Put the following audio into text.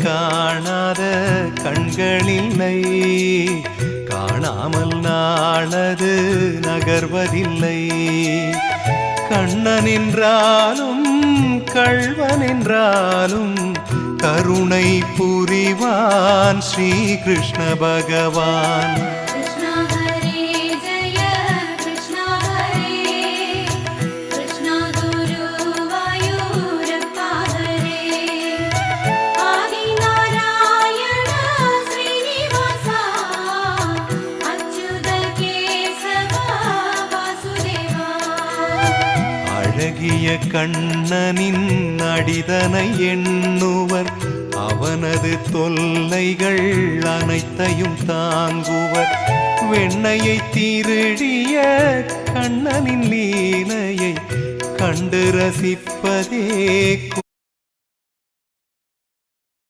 காணாத கண்களில்லை, காணாமல் நாளது நகர்வதில்லை. கண்ணன் என்றாலும் கள்வன் என்றாலும் கருணை புரிவான் ஸ்ரீ கிருஷ்ண பகவான். அழகிய கண்ணனின் அடிதனை எண்ணுவர், அவனது தொல்லைகள் அனைத்தையும் தாங்குவர். வெண்ணையை திருடிய கண்ணனின் லீலையை கண்டு ரசிப்பதே